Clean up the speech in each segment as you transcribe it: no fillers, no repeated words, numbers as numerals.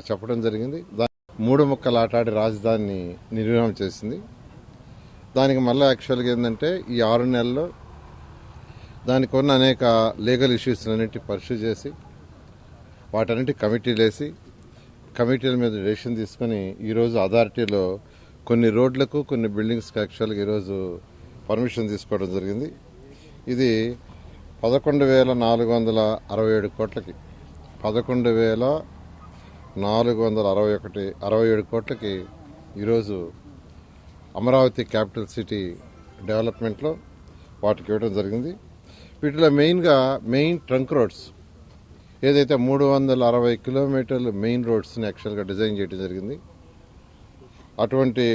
చెప్పడం జరిగింది. మూడు ముక్కలు ఆటాడి రాజధానిని నిర్వహణ చేసింది. దానికి మళ్ళీ యాక్చువల్గా ఏంటంటే ఈ 6 నెలల్లో దానికి ఉన్న అనేక లీగల్ ఇష్యూస్ అన్నింటి పరిశీలి చేసి వాటన్నిటి కమిటీలు వేసి కమిటీల మీద డెసిషన్ తీసుకుని ఈరోజు అథారిటీలో కొన్ని రోడ్లకు కొన్ని బిల్డింగ్స్కి యాక్చువల్గా ఈరోజు పర్మిషన్ తీసుకోవడం జరిగింది. ఇది 11,467 కోట్లకి 11,467 కోట్లకి ఈరోజు అమరావతి క్యాపిటల్ సిటీ డెవలప్మెంట్లో వాటికి ఇవ్వడం జరిగింది. వీటిలో మెయిన్ ట్రంక్ రోడ్స్ ఏదైతే 360 కిలోమీటర్లు మెయిన్ రోడ్స్ని యాక్చువల్గా డిజైన్ చేయడం జరిగింది. అటువంటి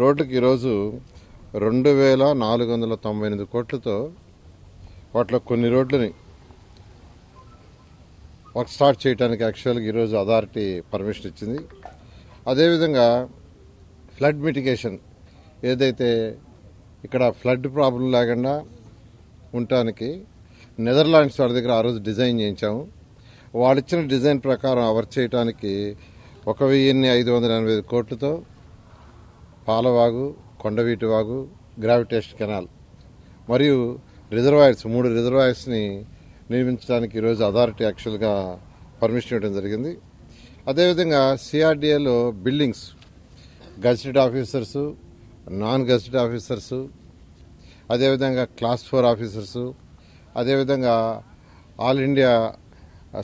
రోడ్లకు ఈరోజు 2,498 కోట్లతో వాటిలో కొన్ని రోడ్లని వర్క్ స్టార్ట్ చేయడానికి యాక్చువల్గా ఈరోజు అథారిటీ పర్మిషన్ ఇచ్చింది. అదేవిధంగా ఫ్లడ్ మిటిగేషన్ ఏదైతే ఇక్కడ ఫ్లడ్ ప్రాబ్లం లేకుండా ఉండటానికి నెదర్లాండ్స్ వారి దగ్గర ఆ రోజు డిజైన్ చేయించాము. వాళ్ళిచ్చిన డిజైన్ ప్రకారం వర్క్ చేయడానికి 1,585 కోట్లతో పాలవాగు, కొండవీటి వాగు, గ్రావిటేషన్ కెనాల్ మరియు రిజర్వాయర్స్ 3 రిజర్వాయర్స్ని నిర్మించడానికి ఈరోజు అథారిటీ యాక్చువల్గా పర్మిషన్ ఇవ్వడం జరిగింది. అదేవిధంగా సిఆర్డీఏలో buildings gazetted officers, non gazetted officers, అదేవిధంగా క్లాస్ 4 ఆఫీసర్సు, అదేవిధంగా all India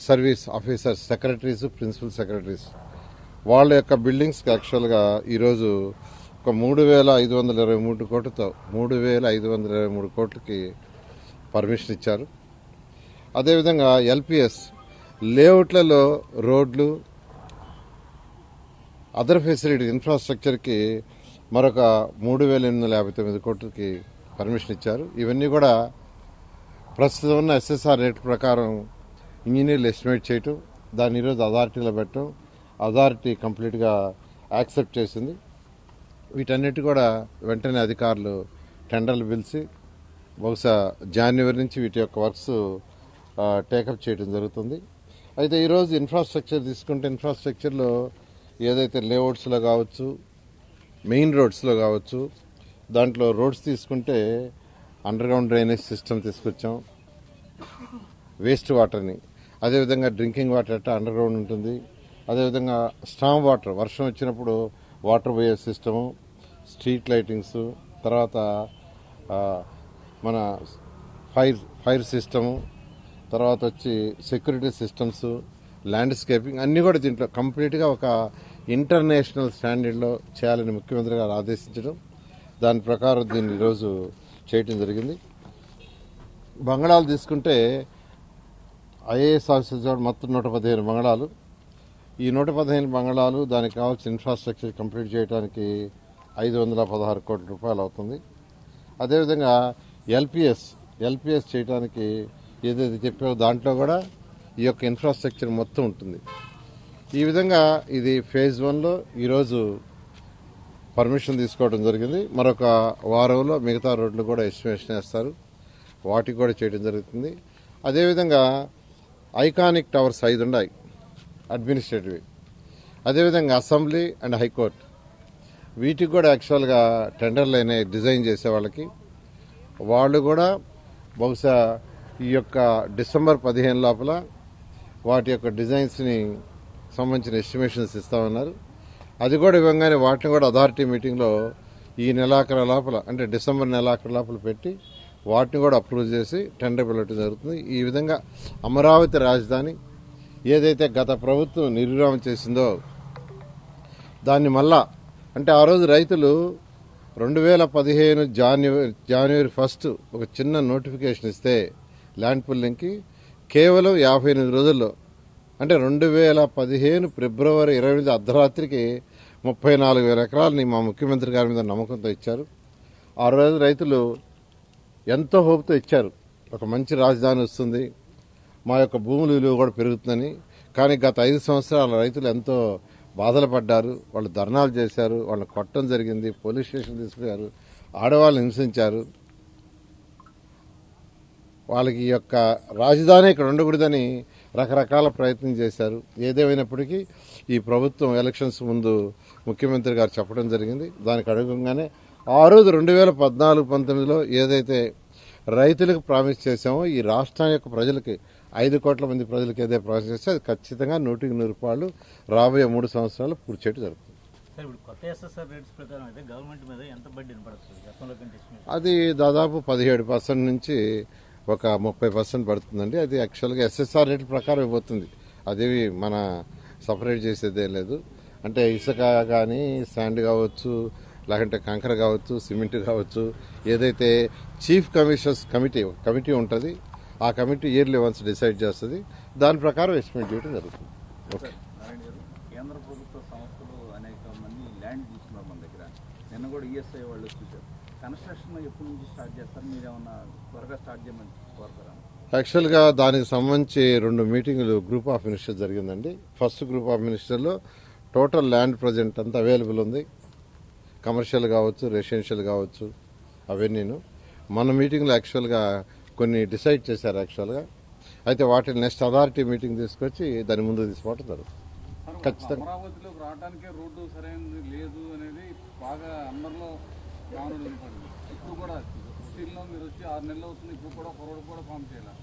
service officers secretaries, principal secretaries వాళ్ళ యొక్క బిల్డింగ్స్కి యాక్చువల్గా ఈరోజు ఒక 3,523 కోట్లతో 3,523 కోట్లకి పర్మిషన్ ఇచ్చారు. అదేవిధంగా ఎల్పిఎస్ లేఅవుట్లలో రోడ్లు, అదర్ ఫెసిలిటీ ఇన్ఫ్రాస్ట్రక్చర్కి మరొక 3,859 కోట్లకి పర్మిషన్ ఇచ్చారు. ఇవన్నీ కూడా ప్రస్తుతం ఉన్న ఎస్ఎస్ఆర్ రేట్ ప్రకారం ఇంజనీర్లు ఎస్టిమేట్ చేయటం, దాన్ని ఈరోజు అథారిటీలో పెట్టడం, అథారిటీ కంప్లీట్గా యాక్సెప్ట్ చేసింది. వీటన్నిటి కూడా వెంటనే అధికారులు టెండర్లు పిలిచి బహుశా జనవరి నుంచి వీటి యొక్క వర్క్స్ టేకప్ చేయడం జరుగుతుంది. అయితే ఈరోజు ఇన్ఫ్రాస్ట్రక్చర్ తీసుకుంటే ఇన్ఫ్రాస్ట్రక్చర్లో ఏదైతే లేఅవుట్స్లో కావచ్చు, మెయిన్ రోడ్స్లో కావచ్చు, దాంట్లో రోడ్స్ తీసుకుంటే అండర్ గ్రౌండ్ డ్రైనేజ్ సిస్టమ్ తీసుకొచ్చాం, వేస్ట్ వాటర్ని, అదేవిధంగా డ్రింకింగ్ వాటర్ అట్లా అండర్ గ్రౌండ్ ఉంటుంది, అదేవిధంగా స్టామ్ వాటర్ వర్షం వచ్చినప్పుడు వాటర్ పోయే సిస్టము, స్ట్రీట్ లైటింగ్స్, తర్వాత మన ఫైర్ సిస్టము, తర్వాత వచ్చి సెక్యూరిటీ సిస్టమ్స్, ల్యాండ్స్కేపింగ్ అన్నీ కూడా దీంట్లో కంప్లీట్గా ఒక ఇంటర్నేషనల్ స్టాండర్డ్లో చేయాలని ముఖ్యమంత్రి గారు ఆదేశించడం, దాని ప్రకారం దీన్ని ఈరోజు చేయటం జరిగింది. బంగళాలు తీసుకుంటే ఐఏఎస్ ఆఫీసర్ మొత్తం 115 బంగళాలు. ఈ 115 బంగళాలు దానికి కావాల్సిన ఇన్ఫ్రాస్ట్రక్చర్ కంప్లీట్ చేయడానికి 516 కోట్ల రూపాయలు అవుతుంది. అదేవిధంగా ఎల్పిఎస్ చేయడానికి ఏదైతే చెప్పారో దాంట్లో కూడా ఈ యొక్క ఇన్ఫ్రాస్ట్రక్చర్ మొత్తం ఉంటుంది. ఈ విధంగా ఇది ఫేజ్ 1లో ఈరోజు పర్మిషన్ తీసుకోవడం జరిగింది. మరొక వారంలో మిగతా రోడ్లు కూడా ఎస్టిమేషన్ వేస్తారు, వాటికి కూడా చేయడం జరుగుతుంది. అదేవిధంగా ఐకానిక్ టవర్స్ 5 ఉన్నాయి అడ్మినిస్ట్రేటివ్, అదేవిధంగా అసెంబ్లీ అండ్ హైకోర్టు వీటికి కూడా యాక్చువల్గా టెండర్లు అయినాయి డిజైన్ చేసే వాళ్ళకి. వాళ్ళు కూడా బహుశా ఈ యొక్క డిసెంబర్ 15 లోపల వాటి యొక్క డిజైన్స్ని సంబంధించిన ఎస్టిమేషన్స్ ఇస్తామన్నారు. అది కూడా ఇవ్వగానే వాటిని కూడా అథారిటీ మీటింగ్లో ఈ నెలాఖరు లోపల అంటే డిసెంబర్ నెలాఖరు లోపల పెట్టి వాటిని కూడా అప్రూవ్ చేసి టెండర్ పిలవటం జరుగుతుంది. ఈ విధంగా అమరావతి రాజధాని ఏదైతే గత ప్రభుత్వం నిర్విరామం చేసిందో దాన్ని మళ్ళా అంటే ఆ రోజు రైతులు 2015 జనవరి 1 ఒక చిన్న నోటిఫికేషన్ ఇస్తే ల్యాండ్ పుల్లింగ్కి కేవలం 58 రోజుల్లో అంటే 2015 ఫిబ్రవరి 28 అర్ధరాత్రికి 34,000 ఎకరాలని మా ముఖ్యమంత్రి గారి మీద నమ్మకంతో ఇచ్చారు. ఆ రోజు రైతులు ఎంతో హోప్తో ఇచ్చారు, ఒక మంచి రాజధాని వస్తుంది, మా యొక్క భూముల విలువ కూడా పెరుగుతుందని. కానీ గత 5 సంవత్సరాల రైతులు ఎంతో బాధలు పడ్డారు, వాళ్ళు ధర్నాలు చేశారు, వాళ్ళని కొట్టడం జరిగింది, పోలీస్ స్టేషన్ తీసుకుపోయారు, ఆడవాళ్ళని హింసించారు. వాళ్ళకి ఈ యొక్క రాజధాని ఇక్కడ ఉండకూడదని రకరకాల ప్రయత్నం చేశారు. ఏదేమైనప్పటికీ ఈ ప్రభుత్వం ఎలక్షన్స్ ముందు ముఖ్యమంత్రి గారు చెప్పడం జరిగింది. దానికి అనుగుణంగానే ఆ రోజు 2014-19లో ఏదైతే రైతులకు ప్రామిస్ చేశామో ఈ రాష్ట్రం యొక్క ప్రజలకి 5 కోట్ల మంది ప్రజలకు ఏదైతే ప్రామిస్ చేస్తే అది ఖచ్చితంగా 100% రాబోయే 3 సంవత్సరాలు పూర్తి చేయడం జరుగుతుంది. సార్, ఇప్పుడు కొత్త ఎస్ఎస్ఆర్ రేట్స్ ప్రకారం అయితే గవర్నమెంట్ మీద ఎంత బడ్డీని పడుతుంది గతంలో కంటే? అది దాదాపు 17% నుంచి ఒక 30% పడుతుందండి. అది యాక్చువల్గా ఎస్ఎస్ఆర్ రేట్ల ప్రకారం ఇవ్వబోతుంది. అదేవి మన సపరేట్ చేసేదే లేదు. అంటే ఇసుక కానీ శాండ్ కావచ్చు, లేకంటే కంకర కావచ్చు, సిమెంట్ కావచ్చు, ఏదైతే చీఫ్ కమిషనర్స్ కమిటీ ఉంటుంది, ఆ కమిటీ ఇయర్లీ వన్స్ డిసైడ్ చేస్తుంది. దాని ప్రకారం ఎస్టిమేట్ చేయడం జరుగుతుంది. ఓకే. కేంద్ర ప్రభుత్వ సంస్థలు అనేక మంది ల్యాండ్ తీసుకున్నారు మన దగ్గర. నిన్న కూడా ఈఎస్ఐ వాళ్ళు చూశారు. కన్స్ట్రక్షన్ ఎప్పటి నుంచి స్టార్ట్ చేస్తారు? మీరేమన్నా త్వరగా స్టార్ట్ చేయమని కోరుతారా? యాక్చువల్గా దానికి సంబంధించి 2 మీటింగులు గ్రూప్ ఆఫ్ మినిస్టర్ జరిగిందండి. ఫస్ట్ గ్రూప్ ఆఫ్ మినిస్టర్లో టోటల్ ల్యాండ్ ప్రజెంట్ అంతా అవైలబుల్ ఉంది. కమర్షియల్ కావచ్చు, రెసిడెన్షియల్ కావచ్చు, అవన్నీను మన మీటింగ్లో యాక్చువల్గా కొన్ని డిసైడ్ చేశారు యాక్చువల్గా. అయితే వాటిని నెక్స్ట్ అథారిటీ మీటింగ్ తీసుకొచ్చి దాని ముందు తీసుకోవడం జరుగుతుంది. ఖచ్చితంగా అమరావతిలోకి రావడానికే రోడ్డు సరైనది లేదు అనేది బాగా అందరిలో ఇప్పుడు కూడా స్టిల్లో మీరు వచ్చి 6 నెలలు అవుతుంది, ఇప్పుడు కూడా ఒక రోడ్డు కూడా ఫామ్ చేయాలి.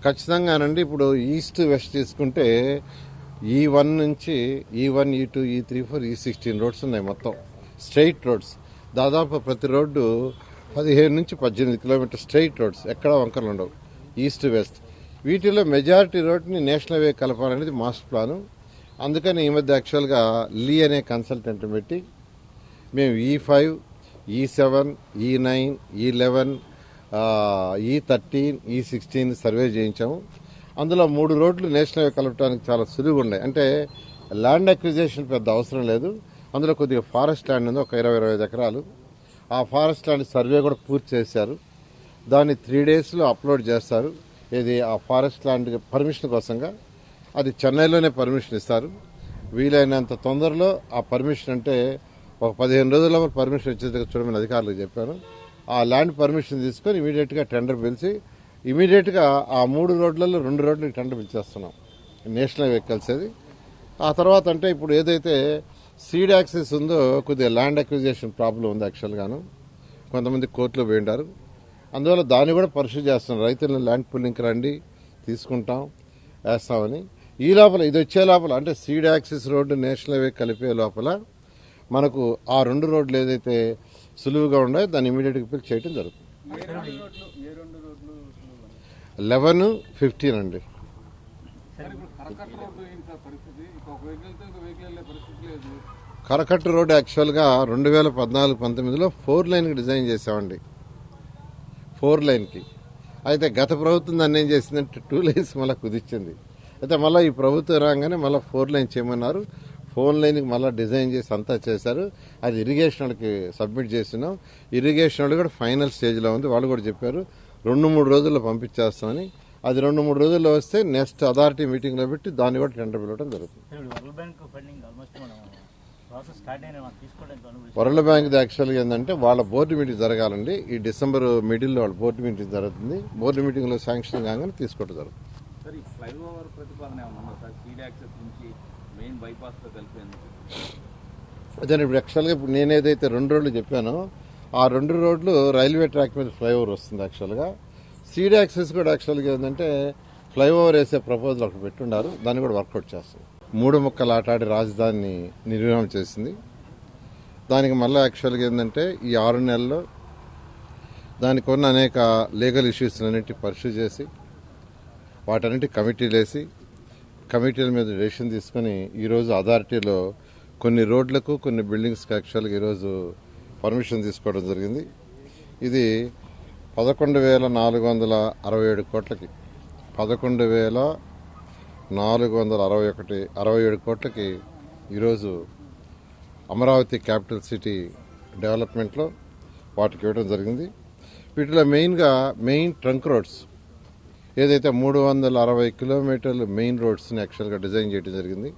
ఖచ్చితంగానండి. ఇప్పుడు ఈస్ట్ వెస్ట్ తీసుకుంటే E1 నుంచి E1, E2, E3, E16 roads ఉన్నాయి. మొత్తం స్ట్రైట్ రోడ్స్. దాదాపు ప్రతి రోడ్డు 17 నుంచి 18 కిలోమీటర్ స్ట్రైట్ రోడ్స్, ఎక్కడ వంకరలు ఉండవు, ఈస్ట్ వెస్ట్. వీటిలో మెజారిటీ రోడ్ని నేషనల్ హైవే కలపాలనేది మాస్టర్ ప్లాను. అందుకని ఈ మధ్య యాక్చువల్గా లీ అనే కన్సల్టెంట్ పెట్టి మేము E5, E7, E9, E11, E13, E16 survey చేయించాము. అందులో 3 రోడ్లు నేషనల్ హైవే కలపడానికి చాలా సులువుగా ఉన్నాయి. అంటే ల్యాండ్ అక్విజిషన్ పెద్ద అవసరం లేదు. అందులో కొద్దిగా ఫారెస్ట్ ల్యాండ్ ఉంది, ఒక 20-25 ఎకరాలు. ఆ ఫారెస్ట్ ల్యాండ్ సర్వే కూడా పూర్తి చేశారు. దాన్ని 3 డేస్లో అప్లోడ్ చేస్తారు. ఇది ఆ ఫారెస్ట్ ల్యాండ్ పర్మిషన్ కోసంగా. అది చెన్నైలోనే పర్మిషన్ ఇస్తారు. వీలైనంత తొందరలో ఆ పర్మిషన్, అంటే ఒక 15 రోజుల్లో పర్మిషన్ వచ్చేది చూడమని అధికారులకు చెప్పాను. ఆ ల్యాండ్ పర్మిషన్ తీసుకొని ఇమీడియట్గా టెండర్ పిలిచి ఇమీడియట్గా ఆ 3 రోడ్లలో 2 రోడ్లకి టెండర్ పిలిచేస్తున్నాం, నేషనల్ హైవే కలిసేది. ఆ తర్వాత అంటే ఇప్పుడు ఏదైతే సీడ్ యాక్సెస్ ఉందో కొద్దిగా ల్యాండ్ అక్విజిషన్ ప్రాబ్లం ఉంది యాక్చువల్గాను. కొంతమంది కోర్టులో పోయిండారు. అందువల్ల దాన్ని కూడా పరిశీలి చేస్తున్నాం. రైతులను ల్యాండ్ పుల్లింగ్కి రండి, తీసుకుంటాం, వేస్తామని. ఈ లోపల ఇది వచ్చే లోపల, అంటే seed access road national highway కలిపే లోపల మనకు ఆ 2 రోడ్లు ఏదైతే సులువుగా ఉన్నాయో దాన్ని ఇమీడియట్గా పిలిచి చేయడం జరుగుతుంది. 11, 15 అండి. కరకట్టు రోడ్డు యాక్చువల్గా 2014-19లో 4 లైన్కి డిజైన్ చేసామండి, 4 లైన్కి. అయితే గత ప్రభుత్వం దాన్ని ఏం చేసిందంటే 2 లైన్స్ మళ్ళీ కుదిర్చింది. అయితే మళ్ళీ ఈ ప్రభుత్వం రాగానే మళ్ళీ 4 లైన్ చేయమన్నారు. 4 లైన్కి మళ్ళీ డిజైన్ చేసి అంతా చేశారు. అది ఇరిగేషన్ వాళ్ళకి సబ్మిట్ చేసినాం. ఇరిగేషన్ వాళ్ళు కూడా ఫైనల్ స్టేజ్లో ఉంది. వాళ్ళు కూడా చెప్పారు 2-3 రోజుల్లో పంపించేస్తామని. అది 2-3 రోజుల్లో వస్తే నెక్స్ట్ అథారిటీ మీటింగ్లో పెట్టి దాన్ని కూడా టెండర్ పిలవడం జరుగుతుంది. వరల్డ్ బ్యాంక్ యాక్చువల్గా ఏంటంటే వాళ్ళ బోర్డు మీటింగ్ జరగాలండి. ఈ డిసెంబర్ మిడిల్లో వాళ్ళ బోర్డు మీటింగ్ జరుగుతుంది. బోర్డు మీటింగ్లో శాంక్షన్ కాగానే తీసుకోవడం జరుగుతుంది. ఫ్లైఓవర్ ప్రతిపాదన ఏమన్నా సార్? సీడ్ యాక్సెస్ నుంచి మెయిన్ బైపాస్తో కలిపేందుకు అదే ఇప్పుడు యాక్చువల్గా ఇప్పుడు నేను ఏదైతే 2 రోడ్లు చెప్పానో ఆ 2 రోడ్లు రైల్వే ట్రాక్ మీద ఫ్లైఓవర్ వస్తుంది యాక్చువల్గా. సీడ్ యాక్సెస్ కూడా యాక్చువల్గా ఏంటంటే ఫ్లైఓవర్ వేసే ప్రపోజల్ ఒకటి పెట్టున్నారు. దాన్ని కూడా వర్కౌట్ చేస్తుంది. 3 ముక్కలు ఆటాడి రాజధానిని నిర్మాణం చేసింది. దానికి మళ్ళీ యాక్చువల్గా ఏంటంటే ఈ 6 నెలల్లో దానికి ఉన్న అనేక లీగల్ ఇష్యూస్ అన్నింటి పరిశీలి చేసి వాటన్నిటి కమిటీలు వేసి కమిటీల మీద డెసిషన్ తీసుకుని ఈరోజు అథారిటీలో కొన్ని రోడ్లకు కొన్ని బిల్డింగ్స్కి యాక్చువల్గా ఈరోజు పర్మిషన్ తీసుకోవడం జరిగింది. ఇది 11,467 కోట్లకి 11,467 కోట్లకి ఈరోజు అమరావతి క్యాపిటల్ సిటీ డెవలప్మెంట్లో వాటికి ఇవ్వడం జరిగింది. వీటిలో మెయిన్ ట్రంక్ రోడ్స్ ఏదైతే 360 కిలోమీటర్లు మెయిన్ రోడ్స్ని యాక్చువల్గా డిజైన్ చేయడం జరిగింది.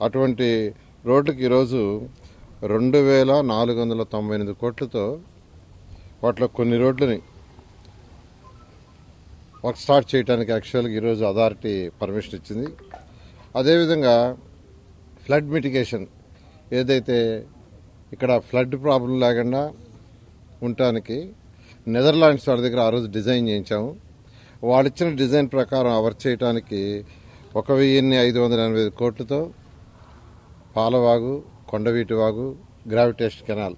అటువంటి రోడ్లకి ఈరోజు 2,498 కోట్లతో వాటిలో కొన్ని రోడ్లని వర్క్ స్టార్ట్ చేయడానికి యాక్చువల్గా ఈరోజు అథారిటీ పర్మిషన్ ఇచ్చింది. అదేవిధంగా ఫ్లడ్ మిటిగేషన్ ఏదైతే ఇక్కడ ఫ్లడ్ ప్రాబ్లం లేకుండా ఉండటానికి నెదర్లాండ్స్ వారి దగ్గర ఆ రోజు డిజైన్ చేయించాము. వాళ్ళు ఇచ్చిన డిజైన్ ప్రకారం వర్క్ చేయడానికి 1,585 కోట్లతో పాలవాగు, కొండవీటి వాగు, గ్రావిటేషన్ కెనాల్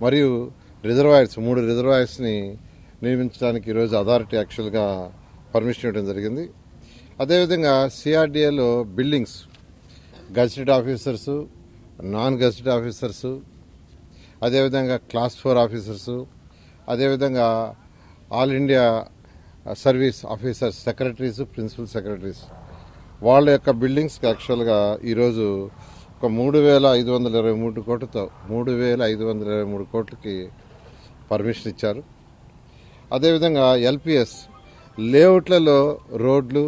మరియు రిజర్వాయర్స్ 3 రిజర్వాయర్స్ని నిర్మించడానికి ఈరోజు అథారిటీ యాక్చువల్గా పర్మిషన్ ఇవ్వడం జరిగింది. అదేవిధంగా సిఆర్డీఏలో buildings gazetted officers, non gazetted officers, అదేవిధంగా క్లాస్ 4 ఆఫీసర్సు, అదేవిధంగా all India service officers secretaries, principal secretaries వాళ్ళ యొక్క బిల్డింగ్స్కి యాక్చువల్గా ఈరోజు ఒక 3,523 కోట్లతో 3,523 కోట్లకి పర్మిషన్ ఇచ్చారు. అదేవిధంగా ఎల్పిఎస్ లేఅవుట్లలో రోడ్లు,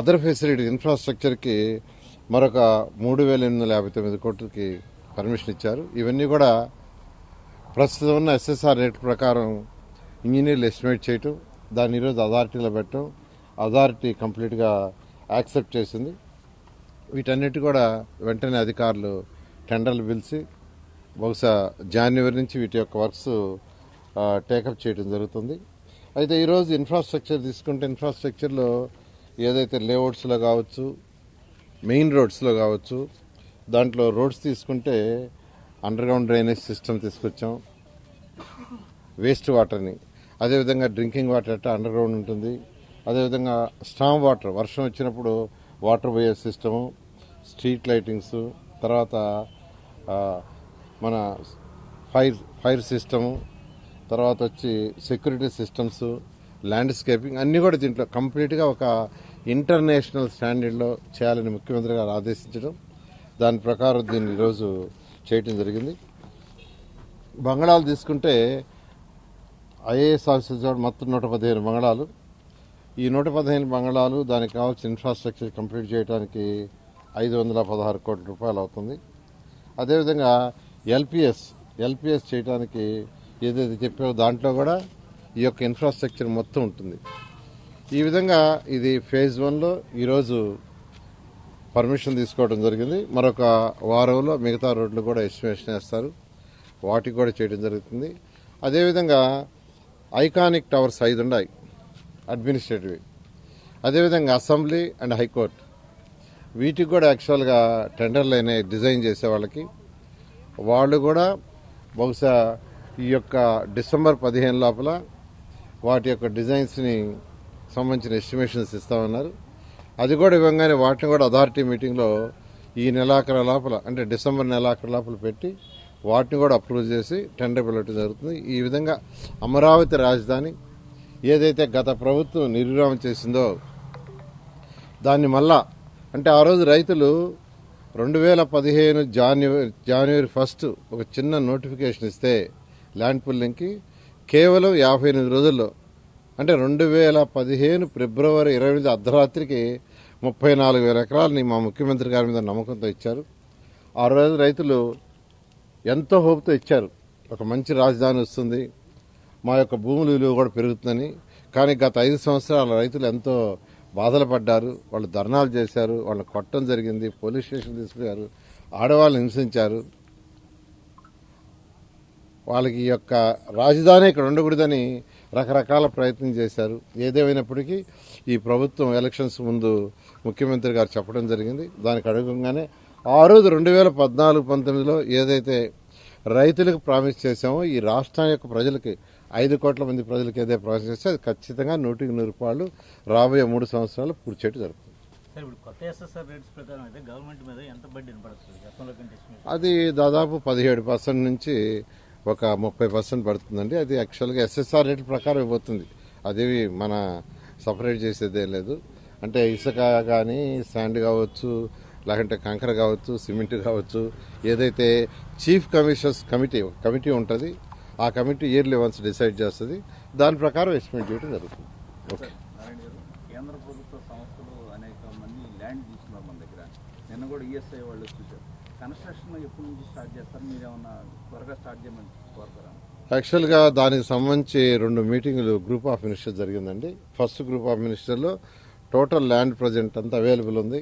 అదర్ ఫెసిలిటీ ఇన్ఫ్రాస్ట్రక్చర్కి మరొక 3,859 కోట్లకి పర్మిషన్ ఇచ్చారు. ఇవన్నీ కూడా ప్రస్తుతం ఉన్న ఎస్ఎస్ఆర్ రేట్ ప్రకారం ఇంజనీర్లు ఎస్టిమేట్ చేయటం, దాన్ని ఈరోజు అథారిటీలో పెట్టడం, అథారిటీ కంప్లీట్గా యాక్సెప్ట్ చేసింది. వీటన్నిటి కూడా వెంటనే అధికారులు టెండర్లు పిలిచి బహుశా జనవరి నుంచి వీటి యొక్క వర్క్స్ టేకప్ చేయడం జరుగుతుంది. అయితే ఈరోజు ఇన్ఫ్రాస్ట్రక్చర్ తీసుకుంటే ఇన్ఫ్రాస్ట్రక్చర్లో ఏదైతే లేఅవుట్స్లో కావచ్చు, మెయిన్ రోడ్స్లో కావచ్చు, దాంట్లో రోడ్స్ తీసుకుంటే అండర్ గ్రౌండ్ డ్రైనేజ్ సిస్టమ్ తీసుకొచ్చాం, వేస్ట్ వాటర్ని, అదేవిధంగా డ్రింకింగ్ వాటర్ అట్లా అండర్ గ్రౌండ్ ఉంటుంది, అదేవిధంగా స్టామ్ వాటర్ వర్షం వచ్చినప్పుడు వాటర్ పోయే సిస్టము, స్ట్రీట్ లైటింగ్స్, తర్వాత మన ఫైర్ సిస్టము, తర్వాత వచ్చి సెక్యూరిటీ సిస్టమ్స్, ల్యాండ్స్కేపింగ్ అన్నీ కూడా దీంట్లో కంప్లీట్గా ఒక ఇంటర్నేషనల్ స్టాండర్డ్లో చేయాలని ముఖ్యమంత్రి గారు ఆదేశించడం, దాని ప్రకారం దీన్ని ఈరోజు చేయటం జరిగింది. బంగళాలు తీసుకుంటే ఐఏఎస్ ఆఫీసర్ మొత్తం 115 బంగళాలు. ఈ 115 బంగళాలు దానికి కావాల్సిన ఇన్ఫ్రాస్ట్రక్చర్ కంప్లీట్ చేయడానికి 516 కోట్ల రూపాయలు అవుతుంది. అదేవిధంగా ఎల్పిఎస్ చేయడానికి ఏదైతే చెప్పారో దాంట్లో కూడా ఈ యొక్క ఇన్ఫ్రాస్ట్రక్చర్ మొత్తం ఉంటుంది. ఈ విధంగా ఇది ఫేజ్ 1లో ఈరోజు పర్మిషన్ తీసుకోవడం జరిగింది. మరొక వారంలో మిగతా రోడ్లు కూడా ఎస్టిమేషన్ వేస్తారు, వాటికి కూడా చేయడం జరుగుతుంది. అదేవిధంగా ఐకానిక్ టవర్స్ 5 ఉన్నాయి అడ్మినిస్ట్రేటివ్. అదేవిధంగా అసెంబ్లీ అండ్ హైకోర్టు వీటికి కూడా యాక్చువల్గా టెండర్లు అయినాయి డిజైన్ చేసే వాళ్ళకి. వాళ్ళు కూడా బహుశా ఈ యొక్క డిసెంబర్ 15 లోపల వాటి యొక్క డిజైన్స్ని సంబంధించిన ఎస్టిమేషన్స్ ఇస్తామన్నారు. అది కూడా ఇవ్వగానే వాటిని కూడా అథారిటీ మీటింగ్లో ఈ నెలాఖరు లోపల అంటే డిసెంబర్ నెలాఖరు లోపల పెట్టి వాటిని కూడా అప్రూవ్ చేసి టెండర్ పిలవటం జరుగుతుంది. ఈ విధంగా అమరావతి రాజధాని ఏదైతే గత ప్రభుత్వం నిర్విరామం చేసిందో దాన్ని మళ్ళా అంటే ఆ రోజు రైతులు 2015 జనవరి 1 ఒక చిన్న నోటిఫికేషన్ ఇస్తే ల్యాండ్ పుల్లింగ్కి కేవలం 58 రోజుల్లో అంటే 2015 ఫిబ్రవరి 28 అర్ధరాత్రికి 34,000 ఎకరాలని మా ముఖ్యమంత్రి గారి మీద నమ్మకంతో ఇచ్చారు. ఆ రోజు రైతులు ఎంతో హోప్తో ఇచ్చారు, ఒక మంచి రాజధాని వస్తుంది, మా యొక్క భూముల విలువ కూడా పెరుగుతుందని. కానీ గత 5 సంవత్సరాల రైతులు ఎంతో బాధలు పడ్డారు, వాళ్ళు ధర్నాలు చేశారు, వాళ్ళని కొట్టడం జరిగింది, పోలీస్ స్టేషన్ తీసుకుపోయారు, ఆడవాళ్ళని హింసించారు. వాళ్ళకి ఈ యొక్క రాజధాని ఇక్కడ ఉండకూడదని రకరకాల ప్రయత్నం చేశారు. ఏదేమైనప్పటికీ ఈ ప్రభుత్వం ఎలక్షన్స్ ముందు ముఖ్యమంత్రి గారు చెప్పడం జరిగింది. దానికి అనుగుణంగానే ఆ రోజు 2014-19లో ఏదైతే రైతులకు ప్రామిస్ చేశామో ఈ రాష్ట్రం యొక్క ప్రజలకి 5 కోట్ల మంది ప్రజలకు ఏదైతే ప్రామిస్ చేస్తే అది ఖచ్చితంగా 100% రూపాయలు రాబోయే 3 సంవత్సరాలు పూర్తి చేయడం జరుగుతుంది. సార్ ఇప్పుడు కొత్త ఎస్ఎస్ఆర్ రేట్స్ ప్రకారం అయితే గవర్నమెంట్ మీద ఎంత బడ్డీని పడుతుంది గతంలో కంటే? అది దాదాపు 17% నుంచి ఒక 30% పడుతుందండి. అది యాక్చువల్గా ఎస్ఎస్ఆర్ రేట్ల ప్రకారం ఇవ్వబోతుంది, అది మన సపరేట్ చేసేదే లేదు. అంటే ఇసుక కానీ శాండ్ కావచ్చు, లేకంటే కంకర కావచ్చు, సిమెంట్ కావచ్చు, ఏదైతే చీఫ్ కమిషనర్స్ కమిటీ ఉంటుంది ఆ కమిటీ ఇయర్లీ వన్స్ డిసైడ్ చేస్తుంది, దాని ప్రకారం ఎస్టిమేట్ చేయడం జరుగుతుంది. ఓకే. నారాయణ గారు, కేంద్ర ప్రభుత్వ సంస్థలు అనేక మంది ల్యాండ్ తీసుకున్నారు మన దగ్గర. నిన్న కూడా ఈఎస్ఐ వాళ్ళు చూశారు. కన్స్ట్రక్షన్ ఎప్పటి నుంచి స్టార్ట్ చేస్తారు? మీరేమన్నా త్వరగా స్టార్ట్ చేయమని కోరుతారా? యాక్చువల్గా దానికి సంబంధించి 2 మీటింగులు గ్రూప్ ఆఫ్ మినిస్టర్స్ జరిగిందండి. ఫస్ట్ గ్రూప్ ఆఫ్ మినిస్టర్లో టోటల్ ల్యాండ్ ప్రజెంట్ అంతా అవైలబుల్ ఉంది.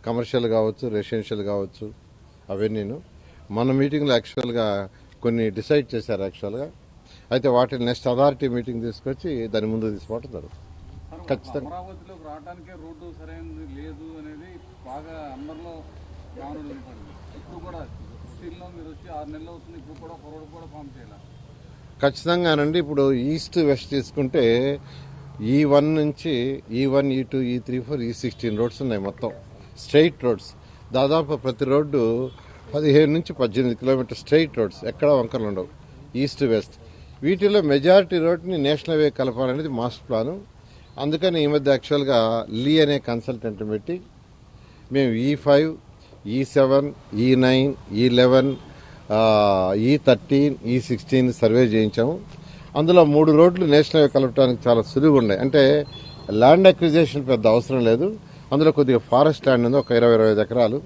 కమర్షియల్ కావచ్చు, రెసిడెన్షియల్ కావచ్చు, అవన్నీను. మన మీటింగ్లో యాక్చువల్గా కొన్ని డిసైడ్ చేశారు యాక్చువల్గా. అయితే వాటిని నెక్స్ట్ అథారిటీ మీటింగ్ తీసుకొచ్చి దాని ముందు తీసుకోవడం జరుగుతుంది. ఖచ్చితంగా అమరావతిలోకి రావడానికే రోడ్డు సరైనది లేదు అనేది బాగా అందరిలో భావన పడింది. ఇప్పుడు కూడా స్టిల్లో మీరు వచ్చి 6 నెలలు అవుతుంది, ఇప్పుడు కూడా ఒక రోడ్డు కూడా ఫామ్ చేయాలి. ఖచ్చితంగానండి. ఇప్పుడు ఈస్ట్ వెస్ట్ తీసుకుంటే E1 నుంచి E1, E2, E3, 4, E16 roads ఉన్నాయి. మొత్తం స్ట్రైట్ రోడ్స్. దాదాపు ప్రతి రోడ్డు 17 నుంచి 18 కిలోమీటర్ స్ట్రైట్ రోడ్స్, ఎక్కడ వంకరలు ఉండవు, ఈస్ట్ వెస్ట్. వీటిలో మెజారిటీ రోడ్ని నేషనల్ హైవే కలపాలనేది మాస్టర్ ప్లాను. అందుకని ఈ మధ్య యాక్చువల్గా లీ అనే కన్సల్టెంట్ పెట్టి మేము E5, E7, E9, E11, E13, E16 survey చేయించాము. అందులో 3 రోడ్లు నేషనల్ హైవే కలపడానికి చాలా సులువుగా ఉన్నాయి. అంటే ల్యాండ్ అక్విజిషన్ పెద్ద అవసరం లేదు. అందులో కొద్దిగా ఫారెస్ట్ ల్యాండ్ ఉంది, ఒక 20-25 ఎకరాలు.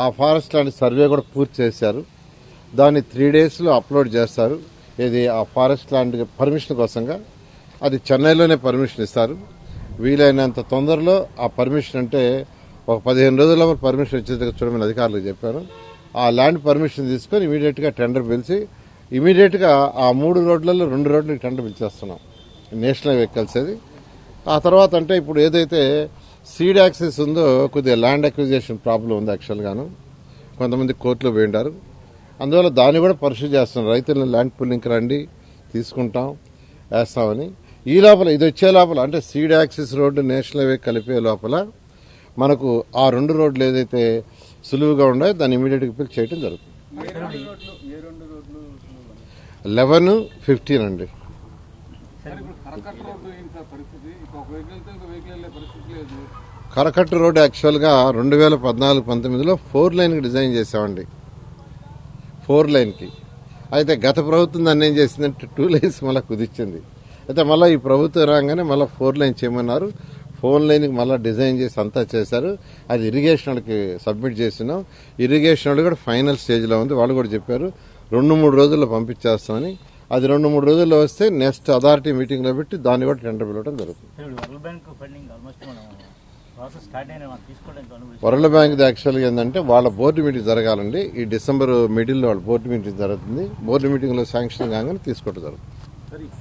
ఆ ఫారెస్ట్ ల్యాండ్ సర్వే కూడా పూర్తి చేశారు. దాన్ని 3 డేస్లో అప్లోడ్ చేస్తారు. ఇది ఆ ఫారెస్ట్ ల్యాండ్ పర్మిషన్ కోసంగా. అది చెన్నైలోనే పర్మిషన్ ఇస్తారు. వీలైనంత తొందరలో ఆ పర్మిషన్, అంటే ఒక 15 రోజుల్లో పర్మిషన్ వచ్చేది చూడమని అధికారులకు చెప్పాను. ఆ ల్యాండ్ పర్మిషన్ తీసుకొని ఇమీడియట్గా టెండర్ పిలిచి ఇమీడియట్గా ఆ 3 రోడ్లలో 2 రోడ్లకి టెండర్ పిలిచేస్తున్నాం, నేషనల్ హైవే కలిసేది. ఆ తర్వాత అంటే ఇప్పుడు ఏదైతే సీడ్ యాక్సెస్ ఉందో కొద్దిగా ల్యాండ్ అక్విజిషన్ ప్రాబ్లం ఉంది యాక్చువల్గాను. కొంతమంది కోర్టులో పోయిండారు. అందువల్ల దాన్ని కూడా పరిశీలి చేస్తున్నారు. రైతులను ల్యాండ్ పుల్లింగ్కి రండి, తీసుకుంటాం, వేస్తామని. ఈ లోపల ఇది వచ్చే లోపల, అంటే seed access road national highway కలిపే లోపల మనకు ఆ 2 రోడ్లు ఏదైతే సులువుగా ఉన్నాయో దాన్ని ఇమీడియట్గా పిలిచి చేయడం జరుగుతుంది. 11, 15 అండి. కరకట్ట రోడ్డు యాక్చువల్గా 2014-19లో 4 లైన్కి డిజైన్ చేసామండి, 4 లైన్కి. అయితే గత ప్రభుత్వం దాన్ని ఏం చేసిందంటే 2 లైన్స్ మళ్ళీ కుదిర్చింది. అయితే మళ్ళీ ఈ ప్రభుత్వం రాగానే మళ్ళీ 4 లైన్ చేయమన్నారు. 4 లైన్కి మళ్ళీ డిజైన్ చేసి అంతా చేశారు. అది ఇరిగేషన్ వాళ్ళకి సబ్మిట్ చేసినాం. ఇరిగేషన్ వాళ్ళు కూడా ఫైనల్ స్టేజ్లో ఉంది. వాళ్ళు కూడా చెప్పారు 2-3 రోజుల్లో పంపించేస్తామని. అది 2-3 రోజుల్లో వస్తే నెక్స్ట్ అథారిటీ మీటింగ్లో పెట్టి దాన్ని కూడా టెండర్ పిలవడం జరుగుతుంది. వరల్డ్ బ్యాంక్ ఫండింగ్ ఆల్మోస్ట్ మనం ప్రాసెస్ స్టార్ట్ అయిన తీసుకోవడానికి వరల్డ్ బ్యాంక్ యాక్చువల్గా ఏంటంటే వాళ్ళ బోర్డు మీటింగ్ జరగాలండి. ఈ డిసెంబర్ మిడిల్లో వాళ్ళ బోర్డు మీటింగ్ జరుగుతుంది. బోర్డు మీటింగ్లో శాంక్షన్ కాగానే తీసుకోవడం జరుగుతుంది.